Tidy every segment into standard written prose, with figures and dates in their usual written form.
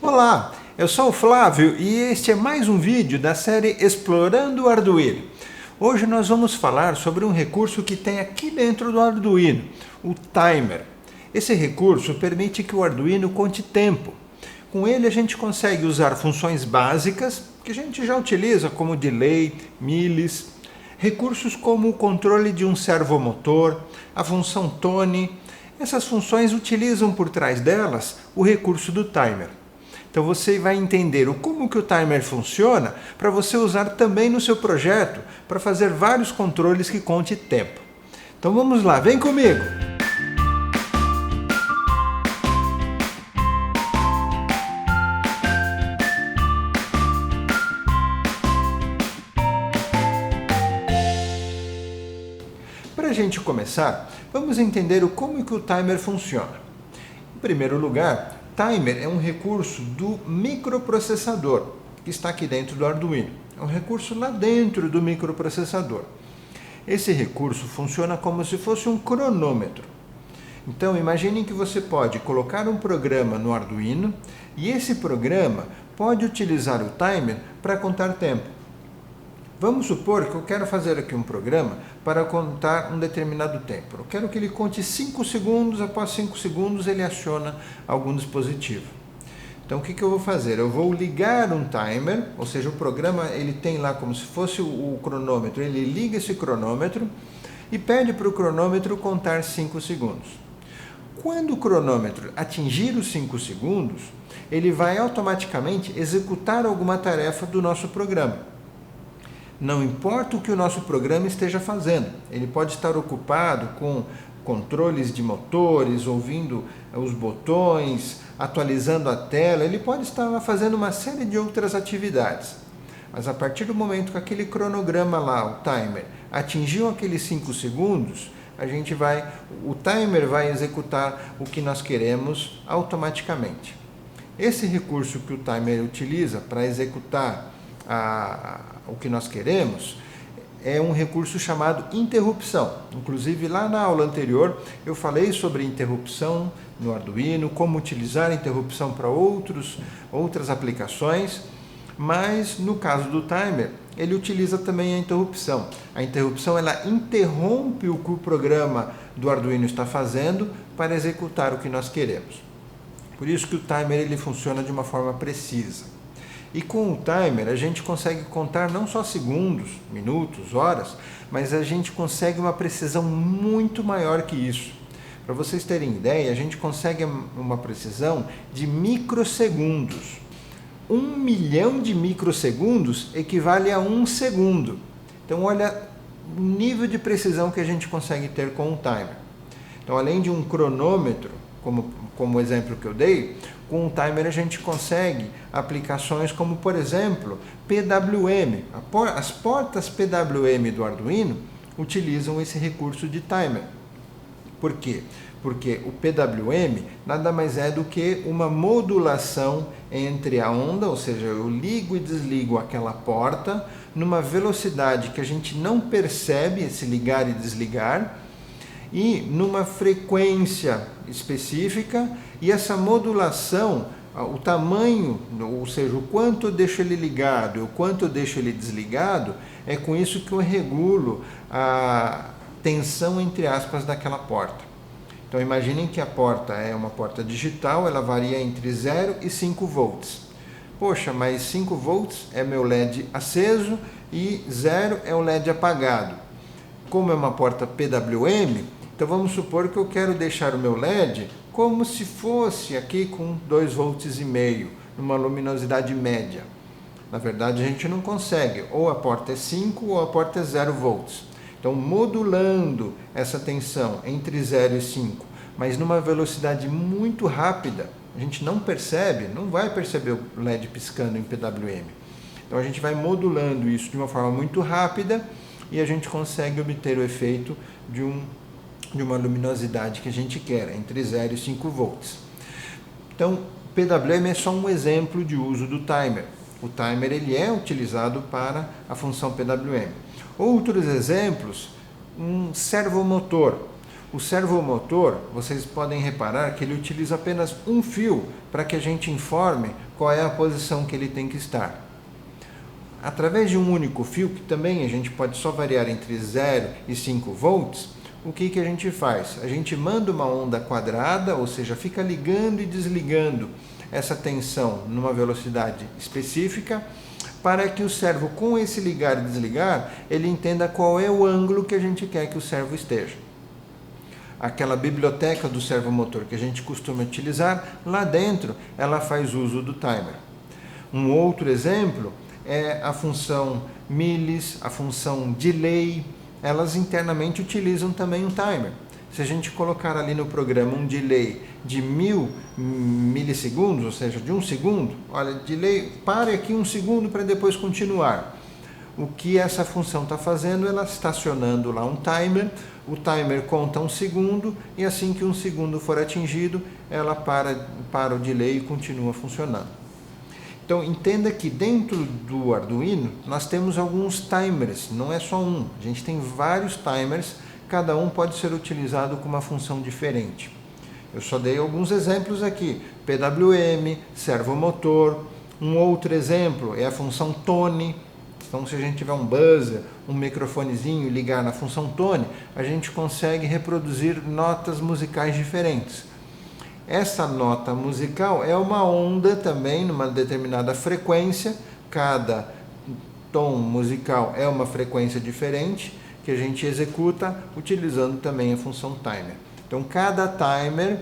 Olá, eu sou o Flávio e este é mais um vídeo da série Explorando o Arduino. Hoje nós vamos falar sobre um recurso que tem aqui dentro do Arduino, o timer. Esse recurso permite que o Arduino conte tempo. Com ele a gente consegue usar funções básicas que a gente já utiliza, como delay, milis, recursos como o controle de um servomotor, a função tone. Essas funções utilizam por trás delas o recurso do timer. Então você vai entender como que o timer funciona para você usar também no seu projeto para fazer vários controles que conte tempo. Então vamos lá, vem comigo! Para a gente começar, vamos entender como que o timer funciona. Em primeiro lugar, timer é um recurso do microprocessador, que está aqui dentro do Arduino. É um recurso lá dentro do microprocessador. Esse recurso funciona como se fosse um cronômetro. Então, imaginem que você pode colocar um programa no Arduino e esse programa pode utilizar o timer para contar tempo. Vamos supor que eu quero fazer aqui um programa para contar um determinado tempo. Eu quero que ele conte 5 segundos, após 5 segundos ele aciona algum dispositivo. Então o que eu vou fazer? Eu vou ligar um timer, ou seja, o programa ele tem lá como se fosse o cronômetro, ele liga esse cronômetro e pede para o cronômetro contar 5 segundos. Quando o cronômetro atingir os 5 segundos, ele vai automaticamente executar alguma tarefa do nosso programa. Não importa o que o nosso programa esteja fazendo, ele pode estar ocupado com controles de motores, ouvindo os botões, atualizando a tela, ele pode estar lá fazendo uma série de outras atividades. Mas a partir do momento que aquele cronograma lá, o timer, atingiu aqueles 5 segundos, o timer vai executar o que nós queremos automaticamente. Esse recurso que o timer utiliza para executar o que nós queremos é um recurso chamado interrupção. Inclusive lá na aula anterior eu falei sobre interrupção no Arduino, como utilizar a interrupção para outras aplicações, mas no caso do timer ele utiliza também a interrupção. A interrupção ela interrompe o que o programa do Arduino está fazendo para executar o que nós queremos. Por isso que o timer ele funciona de uma forma precisa. E com o timer a gente consegue contar não só segundos, minutos, horas, mas a gente consegue uma precisão muito maior que isso. Para vocês terem ideia, a gente consegue uma precisão de microsegundos. 1 milhão de microsegundos equivale a 1 segundo. Então olha o nível de precisão que a gente consegue ter com o timer. Então além de um cronômetro, como o exemplo que eu dei, com o timer a gente consegue aplicações como, por exemplo, PWM. As portas PWM do Arduino utilizam esse recurso de timer. Por quê? Porque o PWM nada mais é do que uma modulação entre a onda, ou seja, eu ligo e desligo aquela porta numa velocidade que a gente não percebe esse ligar e desligar, e numa frequência específica, e essa modulação, o tamanho, ou seja, o quanto eu deixo ele ligado e o quanto eu deixo ele desligado, é com isso que eu regulo a tensão, entre aspas, daquela porta. Então imaginem que a porta é uma porta digital, ela varia entre 0 e 5 volts. Poxa, mas 5 volts é meu LED aceso e 0 é o LED apagado. Como é uma porta PWM, então vamos supor que eu quero deixar o meu LED como se fosse aqui com 2,5 volts, numa luminosidade média. Na verdade a gente não consegue, ou a porta é 5 ou a porta é 0 volts. Então modulando essa tensão entre 0 e 5, mas numa velocidade muito rápida, a gente não vai perceber o LED piscando em PWM. Então a gente vai modulando isso de uma forma muito rápida e a gente consegue obter o efeito de uma luminosidade que a gente quer, entre 0 e 5 volts. Então, PWM é só um exemplo de uso do timer. O timer ele é utilizado para a função PWM. Outros exemplos, um servomotor. O servomotor, vocês podem reparar que ele utiliza apenas um fio para que a gente informe qual é a posição que ele tem que estar. Através de um único fio, que também a gente pode só variar entre 0 e 5 volts, o que a gente faz? A gente manda uma onda quadrada, ou seja, fica ligando e desligando essa tensão numa velocidade específica, para que o servo, com esse ligar e desligar, ele entenda qual é o ângulo que a gente quer que o servo esteja. Aquela biblioteca do servomotor que a gente costuma utilizar, lá dentro ela faz uso do timer. Um outro exemplo é a função milis, a função delay. Elas internamente utilizam também um timer. Se a gente colocar ali no programa um delay de 1000 milissegundos, ou seja, de 1 segundo, olha, delay, pare aqui 1 segundo para depois continuar. O que essa função está fazendo? Ela está acionando lá um timer, o timer conta 1 segundo e assim que 1 segundo for atingido, ela para o delay e continua funcionando. Então, entenda que dentro do Arduino nós temos alguns timers, não é só um. A gente tem vários timers, cada um pode ser utilizado com uma função diferente. Eu só dei alguns exemplos aqui. PWM, servomotor. Um outro exemplo é a função tone. Então, se a gente tiver um buzzer, um microfonezinho e ligar na função tone, a gente consegue reproduzir notas musicais diferentes. Essa nota musical é uma onda também, numa determinada frequência. Cada tom musical é uma frequência diferente que a gente executa utilizando também a função timer. Então, cada timer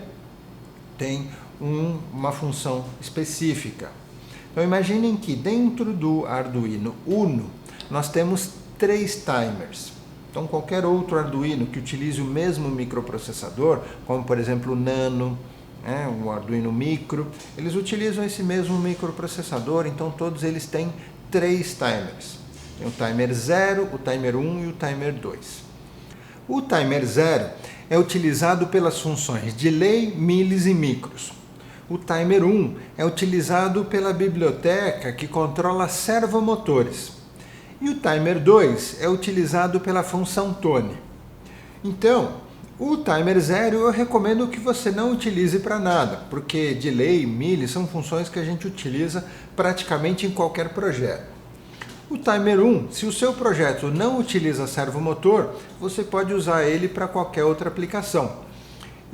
tem uma função específica. Então, imaginem que dentro do Arduino Uno nós temos 3 timers. Então, qualquer outro Arduino que utilize o mesmo microprocessador, como por exemplo o Nano, o Arduino Micro, eles utilizam esse mesmo microprocessador, então todos eles têm 3 timers. Tem o timer 0, o timer 1 e o timer 2. O timer 0 é utilizado pelas funções delay, milis e micros. O timer 1 é utilizado pela biblioteca que controla servomotores. E o timer 2 é utilizado pela função tone. Então, o timer 0 eu recomendo que você não utilize para nada, porque delay e milis são funções que a gente utiliza praticamente em qualquer projeto. O timer 1, se o seu projeto não utiliza servomotor, você pode usar ele para qualquer outra aplicação.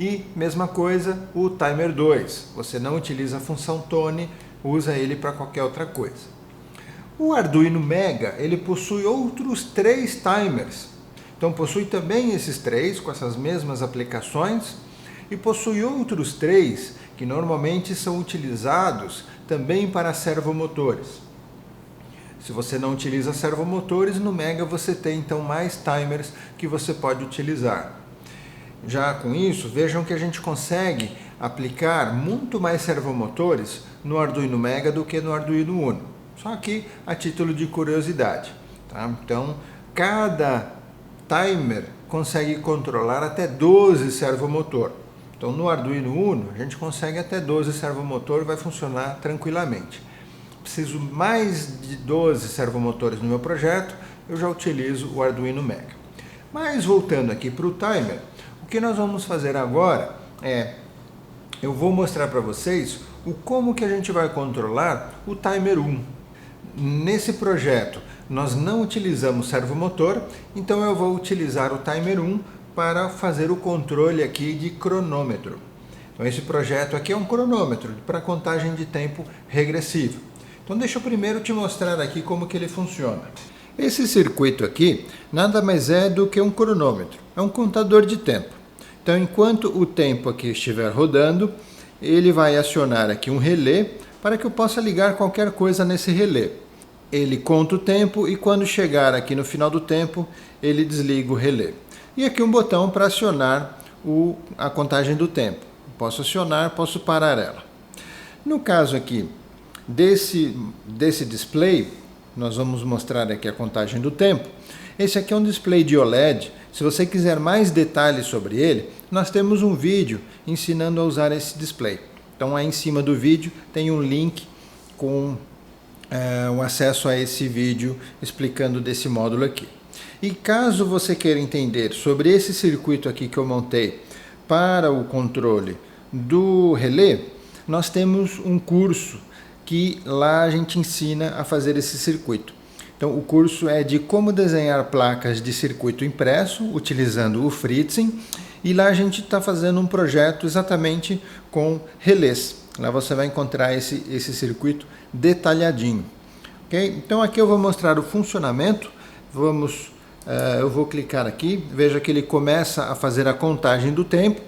E, mesma coisa, o timer 2, você não utiliza a função tone, usa ele para qualquer outra coisa. O Arduino Mega, ele possui outros 3 timers. Então, possui também esses 3 com essas mesmas aplicações e possui outros 3 que normalmente são utilizados também para servomotores. Se você não utiliza servomotores, no Mega você tem então mais timers que você pode utilizar. Já com isso, vejam que a gente consegue aplicar muito mais servomotores no Arduino Mega do que no Arduino Uno. Só aqui a título de curiosidade. Tá? Então, cada timer consegue controlar até 12 servomotor. Então, no Arduino Uno, a gente consegue até 12 servomotor, vai funcionar tranquilamente. Preciso mais de 12 servomotores no meu projeto, eu já utilizo o Arduino Mega. Mas, voltando aqui para o timer, o que nós vamos fazer agora é, eu vou mostrar para vocês como que a gente vai controlar o timer 1. Nesse projeto, nós não utilizamos servomotor, então eu vou utilizar o timer 1 para fazer o controle aqui de cronômetro. Então esse projeto aqui é um cronômetro para contagem de tempo regressivo. Então deixa eu primeiro te mostrar aqui como que ele funciona. Esse circuito aqui nada mais é do que um cronômetro, é um contador de tempo. Então enquanto o tempo aqui estiver rodando, ele vai acionar aqui um relé para que eu possa ligar qualquer coisa nesse relé. Ele conta o tempo e quando chegar aqui no final do tempo, ele desliga o relé. E aqui um botão para acionar a contagem do tempo. Posso acionar, posso parar ela. No caso aqui desse display, nós vamos mostrar aqui a contagem do tempo. Esse aqui é um display de OLED. Se você quiser mais detalhes sobre ele, nós temos um vídeo ensinando a usar esse display. Então aí em cima do vídeo tem um link com o acesso a esse vídeo explicando desse módulo aqui. E caso você queira entender sobre esse circuito aqui que eu montei para o controle do relé, nós temos um curso que lá a gente ensina a fazer esse circuito. Então o curso é de como desenhar placas de circuito impresso utilizando o Fritzen, e lá a gente está fazendo um projeto exatamente com relés. Lá você vai encontrar esse circuito detalhadinho. Okay? Então aqui eu vou mostrar o funcionamento. Eu vou clicar aqui, veja que ele começa a fazer a contagem do tempo.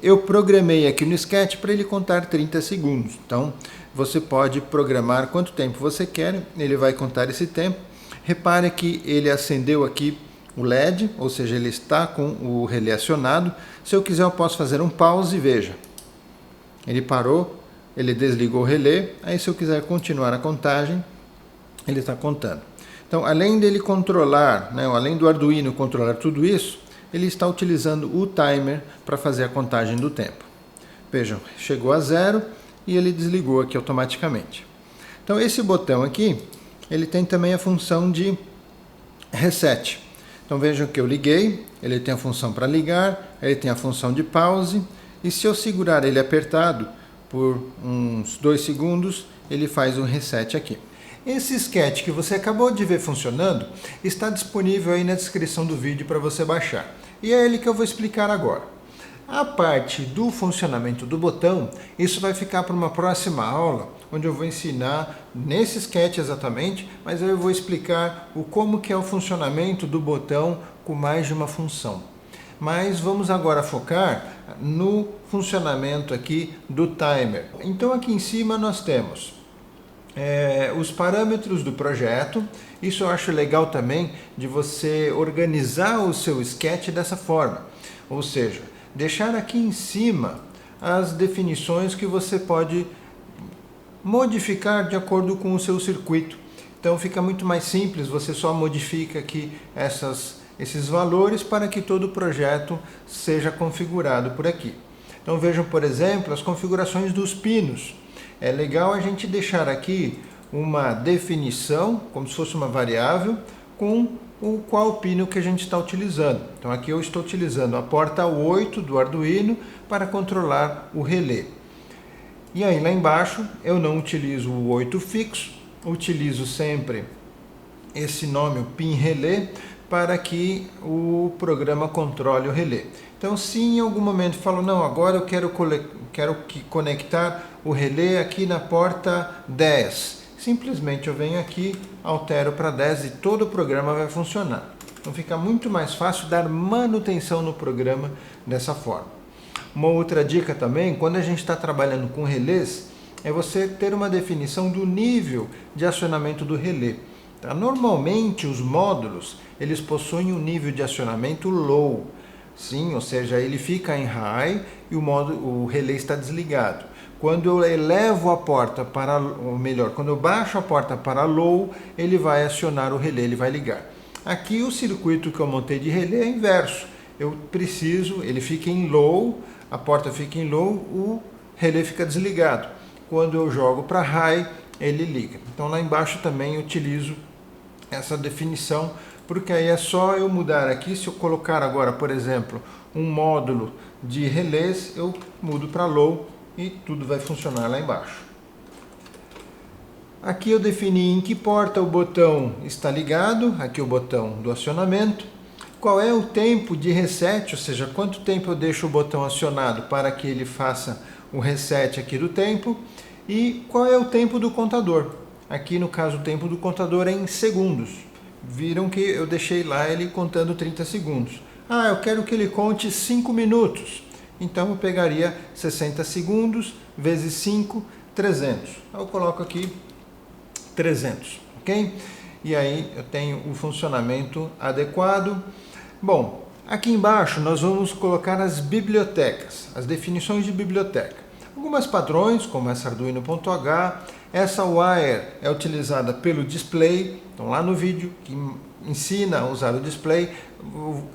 Eu programei aqui no Sketch para ele contar 30 segundos. Então você pode programar quanto tempo você quer, ele vai contar esse tempo. Repare que ele acendeu aqui o LED, ou seja, ele está com o relé acionado. Se eu quiser eu posso fazer um pause, veja. Ele parou, ele desligou o relé, aí se eu quiser continuar a contagem, ele está contando. Então, além dele controlar, além do Arduino controlar tudo isso, ele está utilizando o timer para fazer a contagem do tempo. Vejam, chegou a 0 e ele desligou aqui automaticamente. Então, esse botão aqui, ele tem também a função de reset. Então vejam que eu liguei, ele tem a função para ligar, ele tem a função de pause, e se eu segurar ele apertado por uns 2 segundos, ele faz um reset aqui. Esse sketch que você acabou de ver funcionando está disponível aí na descrição do vídeo para você baixar. E é ele que eu vou explicar agora. A parte do funcionamento do botão, isso vai ficar para uma próxima aula, onde eu vou ensinar nesse sketch exatamente, mas eu vou explicar como que é o funcionamento do botão com mais de uma função. Mas vamos agora focar no funcionamento aqui do timer. Então aqui em cima nós temos os parâmetros do projeto. Isso eu acho legal também de você organizar o seu sketch dessa forma, ou seja, deixar aqui em cima as definições que você pode modificar de acordo com o seu circuito. Então fica muito mais simples, você só modifica aqui esses valores para que todo o projeto seja configurado por aqui. Então vejam, por exemplo, as configurações dos pinos. É legal a gente deixar aqui uma definição, como se fosse uma variável, com qual pino que a gente está utilizando. Então aqui eu estou utilizando a porta 8 do Arduino para controlar o relé. E aí lá embaixo eu não utilizo o 8 fixo, utilizo sempre esse nome, o pin relé, para que o programa controle o relé. Então se em algum momento eu falo, não, agora eu quero conectar o relé aqui na porta 10, simplesmente eu venho aqui, altero para 10 e todo o programa vai funcionar. Então fica muito mais fácil dar manutenção no programa dessa forma. Uma outra dica também, quando a gente está trabalhando com relés, é você ter uma definição do nível de acionamento do relé. Tá? Normalmente os módulos, eles possuem um nível de acionamento low, sim, ou seja, ele fica em high e o relé está desligado. Quando eu elevo a porta para, ou melhor, quando eu baixo a porta para low, ele vai acionar o relé, ele vai ligar. Aqui o circuito que eu montei de relé é inverso. Ele fica em low, a porta fica em low, o relé fica desligado. Quando eu jogo para high, ele liga. Então lá embaixo também eu utilizo essa definição, porque aí é só eu mudar aqui. Se eu colocar agora, por exemplo, um módulo de relés, eu mudo para low e tudo vai funcionar lá embaixo. Aqui eu defini em que porta o botão está ligado, aqui o botão do acionamento. Qual é o tempo de reset, ou seja, quanto tempo eu deixo o botão acionado para que ele faça o reset aqui do tempo. E qual é o tempo do contador. Aqui no caso o tempo do contador é em segundos. Viram que eu deixei lá ele contando 30 segundos. Ah, eu quero que ele conte 5 minutos. Então eu pegaria 60 segundos vezes 5, 300. Eu coloco aqui 300, ok? E aí eu tenho o funcionamento adequado. Bom, aqui embaixo nós vamos colocar as bibliotecas, as definições de biblioteca. Algumas padrões, como essa Arduino.h, essa wire é utilizada pelo display, então lá no vídeo que ensina a usar o display,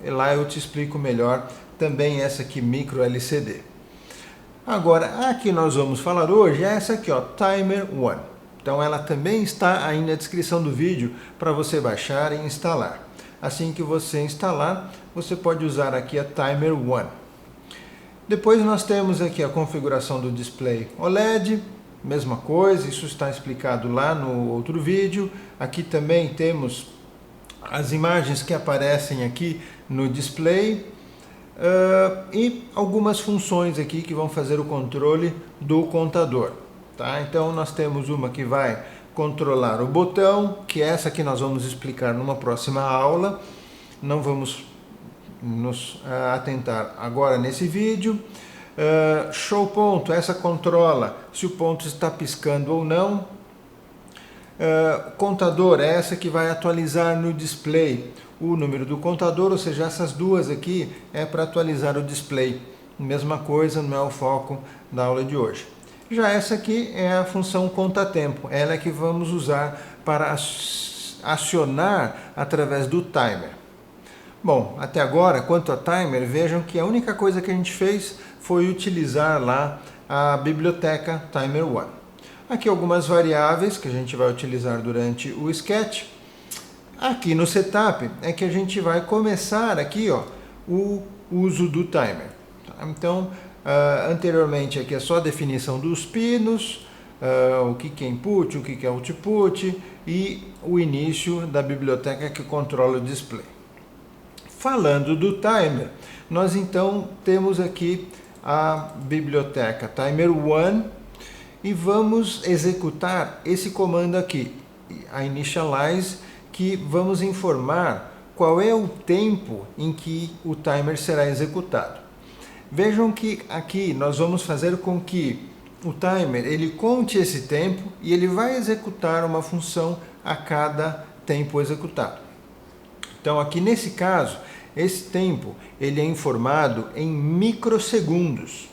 lá eu te explico melhor também essa aqui, micro LCD. Agora, a que nós vamos falar hoje é essa aqui, ó, Timer One. Então ela também está aí na descrição do vídeo para você baixar e instalar. Assim que você instalar, você pode usar aqui a Timer One. Depois nós temos aqui a configuração do display OLED, mesma coisa, isso está explicado lá no outro vídeo. Aqui também temos as imagens que aparecem aqui no display e algumas funções aqui que vão fazer o controle do contador. Tá? Então nós temos uma que vai controlar o botão, que é essa que nós vamos explicar numa próxima aula. Não vamos nos atentar agora nesse vídeo. Show ponto, essa controla se o ponto está piscando ou não. Contador, essa que vai atualizar no display o número do contador, ou seja, essas duas aqui é para atualizar o display. Mesma coisa, não é o foco da aula de hoje. Já essa aqui é a função conta-tempo, ela é que vamos usar para acionar através do timer. Bom, até agora, quanto a timer, vejam que a única coisa que a gente fez foi utilizar lá a biblioteca Timer One. Aqui algumas variáveis que a gente vai utilizar durante o sketch. Aqui no setup é que a gente vai começar aqui, ó, o uso do timer. Então, anteriormente aqui é só a definição dos pinos, o que é input, o que é output e o início da biblioteca que controla o display. Falando do timer, nós então temos aqui a biblioteca Timer One e vamos executar esse comando aqui, a initialize, que vamos informar qual é o tempo em que o timer será executado. Vejam que aqui nós vamos fazer com que o timer ele conte esse tempo e ele vai executar uma função a cada tempo executado. Então aqui nesse caso, esse tempo ele é informado em microsegundos.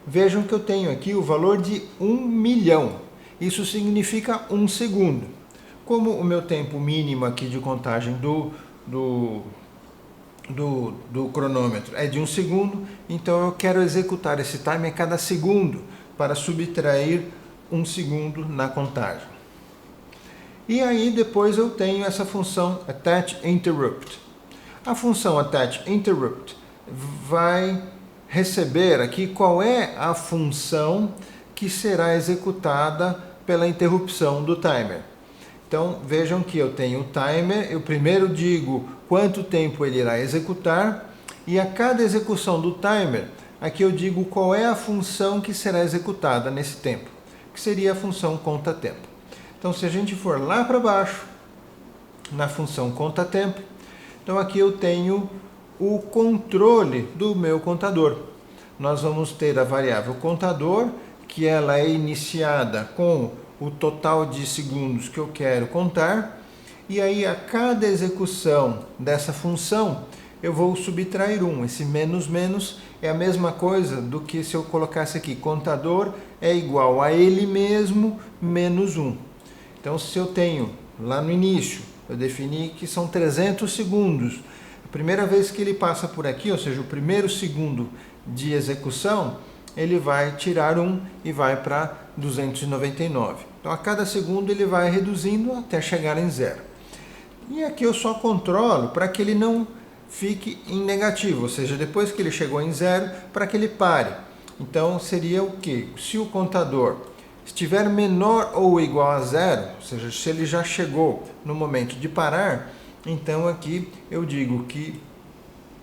Vejam que eu tenho aqui o valor de 1 milhão. Isso significa 1 segundo. Como o meu tempo mínimo aqui de contagem do cronômetro é de 1 segundo, então eu quero executar esse timer a cada segundo para subtrair 1 segundo na contagem. E aí depois eu tenho essa função attach interrupt. A função attach interrupt vai receber aqui qual é a função que será executada pela interrupção do timer. Então vejam que eu tenho o timer, eu primeiro digo quanto tempo ele irá executar e a cada execução do timer, aqui eu digo qual é a função que será executada nesse tempo, que seria a função conta-tempo. Então se a gente for lá para baixo, na função conta-tempo, então aqui eu tenho o controle do meu contador. Nós vamos ter a variável contador, que ela é iniciada com o total de segundos que eu quero contar, e aí a cada execução dessa função eu vou subtrair 1. Esse menos menos é a mesma coisa do que se eu colocasse aqui, contador é igual a ele mesmo menos 1. Então se eu tenho lá no início, eu defini que são 300 segundos, a primeira vez que ele passa por aqui, ou seja, o primeiro segundo de execução, ele vai tirar 1 e vai para 299. Então, a cada segundo ele vai reduzindo até chegar em 0. E aqui eu só controlo para que ele não fique em negativo, ou seja, depois que ele chegou em 0, para que ele pare. Então, seria o quê? Se o contador estiver menor ou igual a 0, ou seja, se ele já chegou no momento de parar, então aqui eu digo que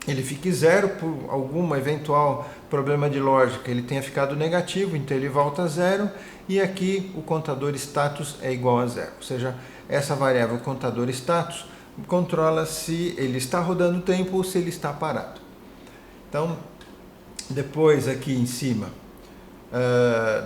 ele fique 0 por algum eventual problema de lógica, ele tenha ficado negativo, então ele volta a 0, e aqui o contador status é igual a 0. Ou seja, essa variável contador status controla se ele está rodando tempo ou se ele está parado. Então, depois aqui em cima,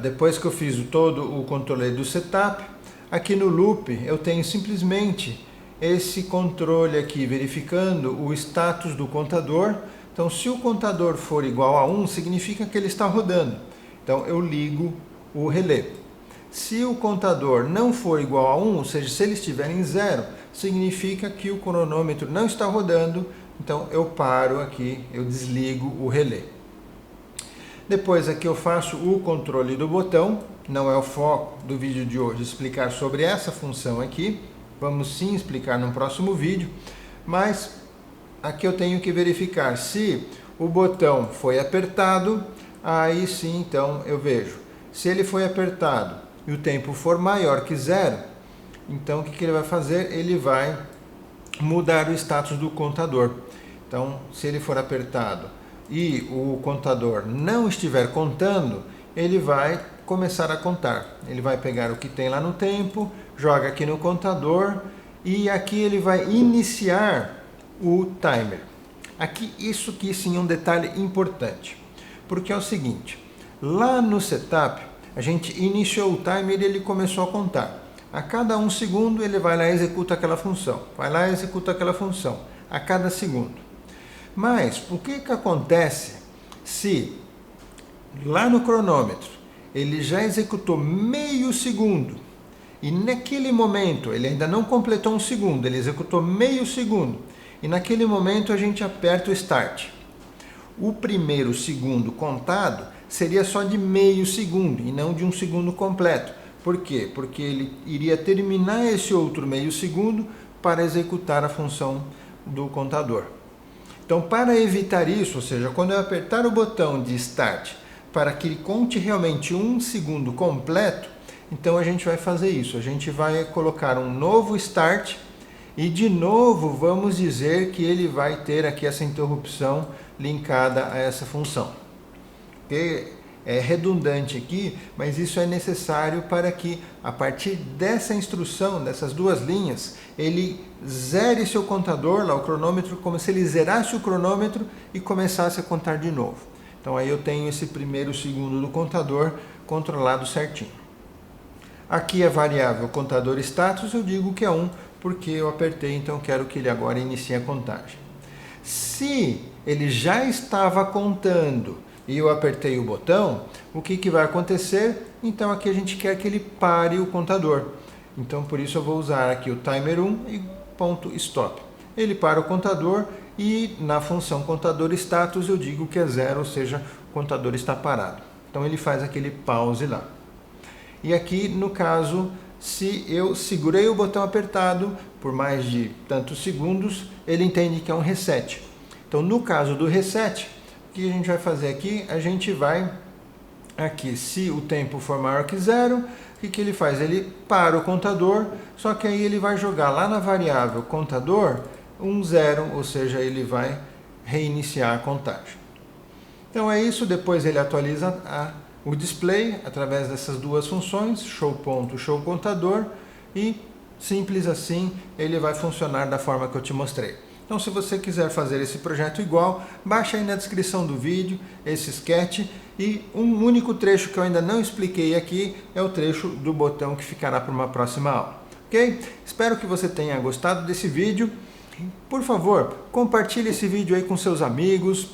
depois que eu fiz todo o controle do setup, aqui no loop eu tenho simplesmente esse controle aqui, verificando o status do contador. Então, se o contador for igual a 1, significa que ele está rodando. Então, eu ligo o relé. Se o contador não for igual a 1, ou seja, se ele estiver em 0, significa que o cronômetro não está rodando. Então, eu paro aqui, eu desligo o relé. Depois aqui eu faço o controle do botão. Não é o foco do vídeo de hoje explicar sobre essa função aqui. Vamos sim explicar no próximo vídeo, mas aqui eu tenho que verificar se o botão foi apertado, aí sim, então eu vejo. Se ele foi apertado e o tempo for maior que 0, então o que ele vai fazer? Ele vai mudar o status do contador. Então, se ele for apertado e o contador não estiver contando, ele vai começar a contar. Ele vai pegar o que tem lá no tempo, joga aqui no contador e aqui ele vai iniciar o timer. Aqui, isso aqui sim é um detalhe importante, porque é o seguinte, lá no setup, a gente iniciou o timer e ele começou a contar. A cada 1 segundo ele vai lá e executa aquela função, vai lá e executa aquela função, a cada segundo. Mas o que acontece se lá no cronômetro ele já executou meio segundo e naquele momento ele ainda não completou 1 segundo, ele executou meio segundo e naquele momento a gente aperta o start. O primeiro segundo contado seria só de meio segundo e não de 1 segundo completo. Por quê? Porque ele iria terminar esse outro meio segundo para executar a função do contador. Então, para evitar isso, ou seja, quando eu apertar o botão de Start para que ele conte realmente 1 segundo completo, então a gente vai fazer isso. A gente vai colocar um novo Start e, de novo, vamos dizer que ele vai ter aqui essa interrupção linkada a essa função. Okay? É redundante aqui, mas isso é necessário para que, a partir dessa instrução, dessas duas linhas, ele zere seu contador, lá o cronômetro, como se ele zerasse o cronômetro e começasse a contar de novo. Então aí eu tenho esse primeiro segundo do contador controlado certinho. Aqui a variável contador status, eu digo que é 1, porque eu apertei, então quero que ele agora inicie a contagem. Se ele já estava contando e eu apertei o botão, o que vai acontecer? Então aqui a gente quer que ele pare o contador. Então por isso eu vou usar aqui o timer 1 e ponto stop. Ele para o contador e na função contador status eu digo que é 0, ou seja, o contador está parado. Então ele faz aquele pause lá. E aqui no caso, se eu segurei o botão apertado por mais de tantos segundos, ele entende que é um reset. Então no caso do reset, o que a gente vai fazer aqui? A gente vai, aqui, se o tempo for maior que 0, o que ele faz? Ele para o contador, só que aí ele vai jogar lá na variável contador um 0, ou seja, ele vai reiniciar a contagem. Então é isso, depois ele atualiza o display através dessas duas funções, show ponto, show contador, e simples assim ele vai funcionar da forma que eu te mostrei. Então, se você quiser fazer esse projeto igual, baixa aí na descrição do vídeo esse sketch e um único trecho que eu ainda não expliquei aqui é o trecho do botão que ficará para uma próxima aula. Ok? Espero que você tenha gostado desse vídeo. Por favor, compartilhe esse vídeo aí com seus amigos.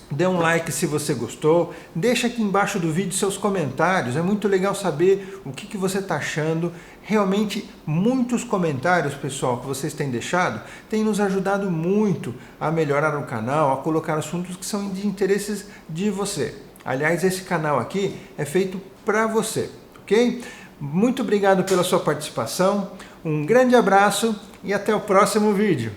Dê um like se você gostou, deixa aqui embaixo do vídeo seus comentários, é muito legal saber o que você está achando. Realmente, muitos comentários, pessoal, que vocês têm deixado, têm nos ajudado muito a melhorar o canal, a colocar assuntos que são de interesses de você. Aliás, esse canal aqui é feito para você, ok? Muito obrigado pela sua participação, um grande abraço e até o próximo vídeo.